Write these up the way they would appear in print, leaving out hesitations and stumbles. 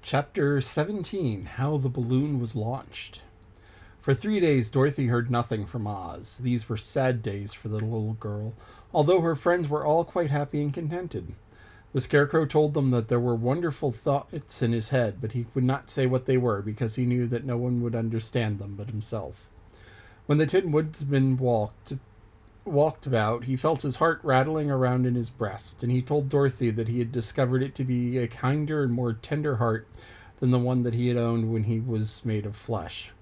Chapter 17: How the Balloon Was Launched. For 3 days, Dorothy heard nothing from Oz. These were sad days for the little girl, although her friends were all quite happy and contented. The Scarecrow told them that there were wonderful thoughts in his head, but he would not say what they were because he knew that no one would understand them but himself. When the Tin Woodsman walked about, he felt his heart rattling around in his breast, and he told Dorothy that he had discovered it to be a kinder and more tender heart than the one that he had owned when he was made of flesh.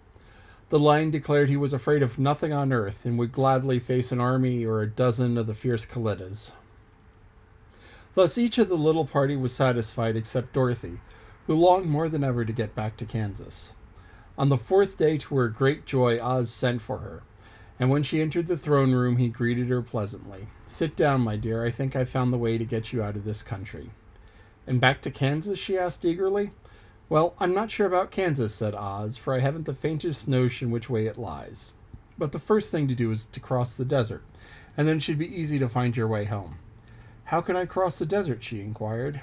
The lion declared he was afraid of nothing on earth and would gladly face an army or a dozen of the fierce Kalitas. Thus each of the little party was satisfied except Dorothy, who longed more than ever to get back to Kansas. On the fourth day, to her great joy, Oz sent for her, and when she entered the throne room he greeted her pleasantly. "Sit down, my dear. I think I've found the way to get you out of this country." "And back to Kansas?" she asked eagerly. "Well, I'm not sure about Kansas," said Oz, "for I haven't the faintest notion which way it lies. But the first thing to do is to cross the desert, and then it should be easy to find your way home." "How can I cross the desert?" she inquired.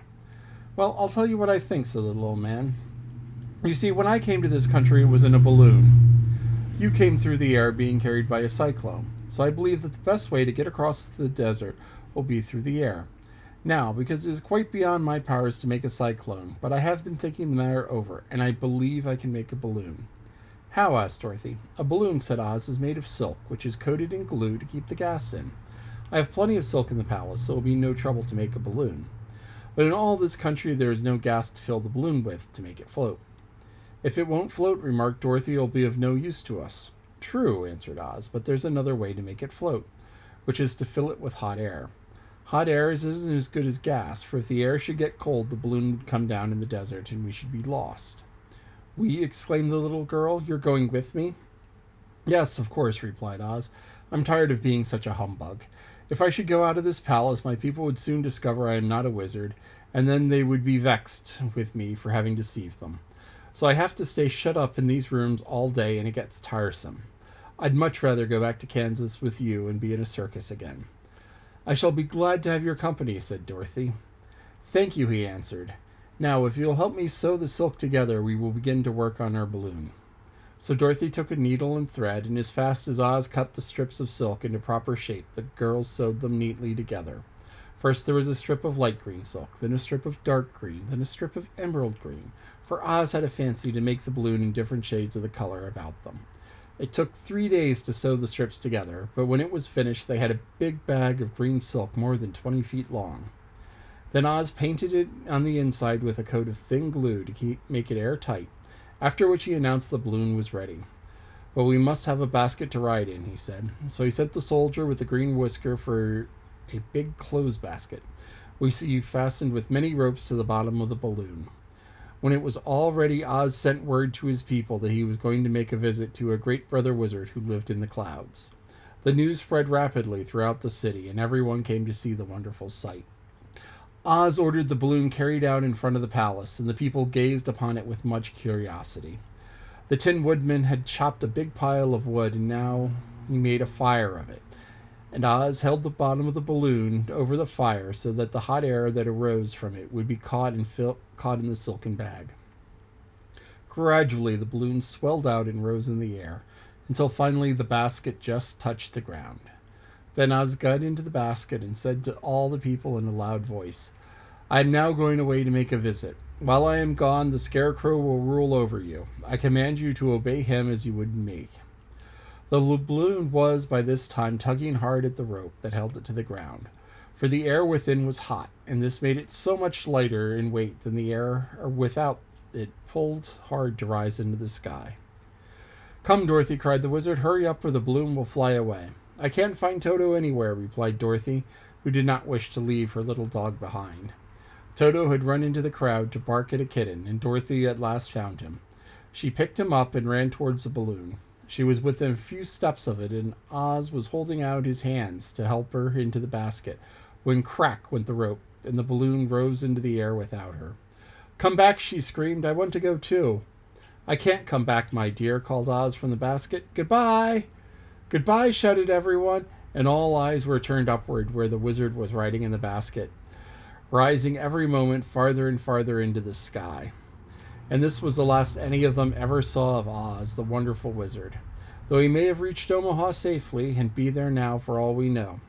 "Well, I'll tell you what I think," said the little man. "You see, when I came to this country it was in a balloon. You came through the air being carried by a cyclone, so I believe that the best way to get across the desert will be through the air. Now, because it is quite beyond my powers to make a cyclone, but I have been thinking the matter over, and I believe I can make a balloon." "How?" asked Dorothy. "A balloon," said Oz, "is made of silk, which is coated in glue to keep the gas in. I have plenty of silk in the palace, so it will be no trouble to make a balloon. But in all this country there is no gas to fill the balloon with, to make it float." "If it won't float," remarked Dorothy, "it will be of no use to us." "True," answered Oz, "but there's another way to make it float, which is to fill it with hot air. Hot air isn't as good as gas, for if the air should get cold, the balloon would come down in the desert and we should be lost." "We?" exclaimed the little girl. "You're going with me?" "Yes, of course," replied Oz. "I'm tired of being such a humbug. If I should go out of this palace, my people would soon discover I am not a wizard, and then they would be vexed with me for having deceived them. So I have to stay shut up in these rooms all day, and it gets tiresome. I'd much rather go back to Kansas with you and be in a circus again." "I shall be glad to have your company," said Dorothy. "Thank you," he answered. "Now, if you'll help me sew the silk together, we will begin to work on our balloon." So Dorothy took a needle and thread, and as fast as Oz cut the strips of silk into proper shape, the girls sewed them neatly together. First there was a strip of light green silk, then a strip of dark green, then a strip of emerald green, for Oz had a fancy to make the balloon in different shades of the color about them. It took 3 days to sew the strips together, but when it was finished they had a big bag of green silk more than 20 feet long. Then Oz painted it on the inside with a coat of thin glue to make it airtight, after which he announced the balloon was ready. "But we must have a basket to ride in," he said. So he sent the soldier with the green whisker for a big clothes basket, which he fastened with many ropes to the bottom of the balloon. When it was all ready, Oz sent word to his people that he was going to make a visit to a great brother wizard who lived in the clouds. The news spread rapidly throughout the city, and everyone came to see the wonderful sight. Oz ordered the balloon carried out in front of the palace, and the people gazed upon it with much curiosity. The Tin Woodman had chopped a big pile of wood, and now he made a fire of it, and Oz held the bottom of the balloon over the fire so that the hot air that arose from it would be caught in the silken bag. Gradually the balloon swelled out and rose in the air, until finally the basket just touched the ground. Then Oz got into the basket and said to all the people in a loud voice, "I am now going away to make a visit. While I am gone, the Scarecrow will rule over you. I command you to obey him as you would me." The balloon was by this time tugging hard at the rope that held it to the ground, for the air within was hot, and this made it so much lighter in weight than the air without it pulled hard to rise into the sky. "Come, Dorothy," cried the wizard. "Hurry up or the balloon will fly away." "I can't find Toto anywhere," replied Dorothy, who did not wish to leave her little dog behind. Toto had run into the crowd to bark at a kitten, and Dorothy at last found him. She picked him up and ran towards the balloon. She was within a few steps of it, and Oz was holding out his hands to help her into the basket, when crack went the rope, and the balloon rose into the air without her. "Come back," she screamed. "I want to go too." "I can't come back, my dear," called Oz from the basket. "Goodbye!" "Goodbye!" shouted everyone, and all eyes were turned upward where the wizard was riding in the basket, rising every moment farther and farther into the sky. And this was the last any of them ever saw of Oz, the wonderful wizard. Though he may have reached Omaha safely and be there now for all we know.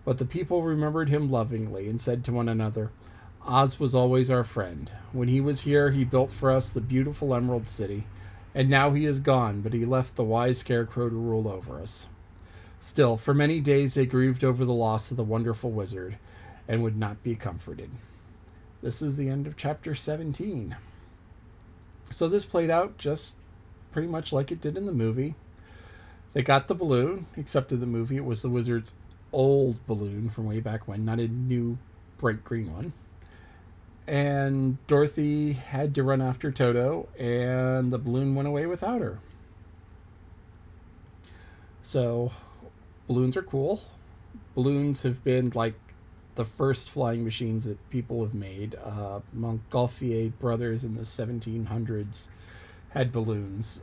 But the people remembered him lovingly and said to one another, Oz was always our friend. When he was here, he built for us the beautiful Emerald City. And now he is gone, but he left the wise Scarecrow to rule over us. Still, for many days they grieved over the loss of the wonderful wizard and would not be comforted. This is the end of chapter 17. So this played out just pretty much like it did in the movie. They got the balloon, except in the movie it was the wizard's old balloon from way back when, not a new bright green one. And Dorothy had to run after Toto, and the balloon went away without her. So, balloons are cool. Balloons have been like the first flying machines that people have made. Montgolfier brothers in the 1700s had balloons.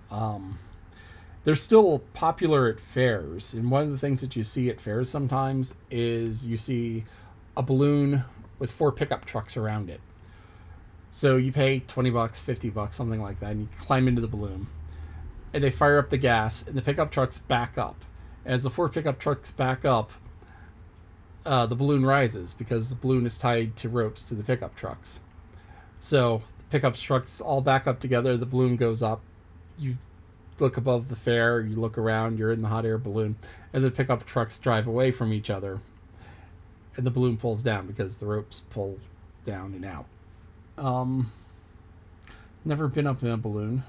They're still popular at fairs, and one of the things that you see at fairs sometimes is you see a balloon with 4 pickup trucks around it. So you pay $20, $50, something like that, and you climb into the balloon, and they fire up the gas, and the pickup trucks back up. As the 4 pickup trucks back up, the balloon rises because the balloon is tied to ropes to the pickup trucks. So the pickup trucks all back up together, the balloon goes up, you look above the fair, you look around, you're in the hot air balloon, and the pickup trucks drive away from each other, and the balloon pulls down because the ropes pull down and out. Never been up in a balloon.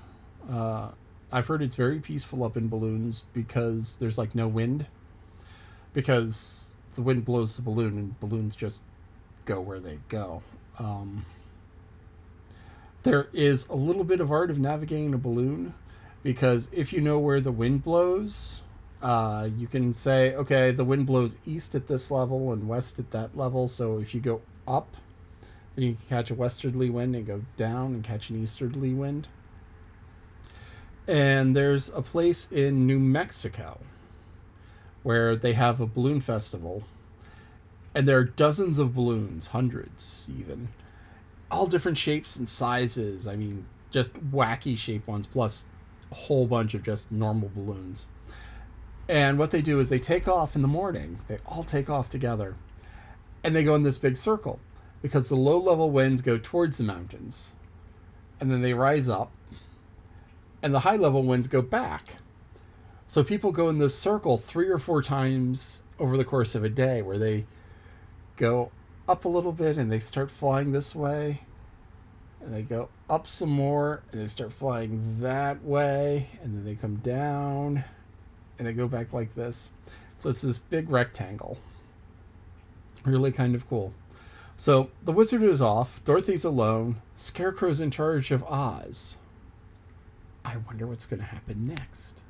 I've heard it's very peaceful up in balloons because there's like no wind, because the wind blows the balloon and balloons just go where they go. There is a little bit of art of navigating a balloon, because if you know where the wind blows, you can say, okay, the wind blows east at this level and west at that level. So if you go up, then you can catch a westerly wind, and go down and catch an easterly wind. And there's a place in New Mexico where they have a balloon festival, and there are dozens of balloons, hundreds even, all different shapes and sizes. I mean, just wacky shaped ones, plus a whole bunch of just normal balloons. And what they do is they take off in the morning. They all take off together, and they go in this big circle, because the low-level winds go towards the mountains, and then they rise up, and the high-level winds go back. So people go in this circle 3 or 4 times over the course of a day, where they go up a little bit and they start flying this way, and they go up some more and they start flying that way, and then they come down and they go back like this. So it's this big rectangle. Really kind of cool. So the wizard is off, Dorothy's alone, Scarecrow's in charge of Oz. I wonder what's going to happen next.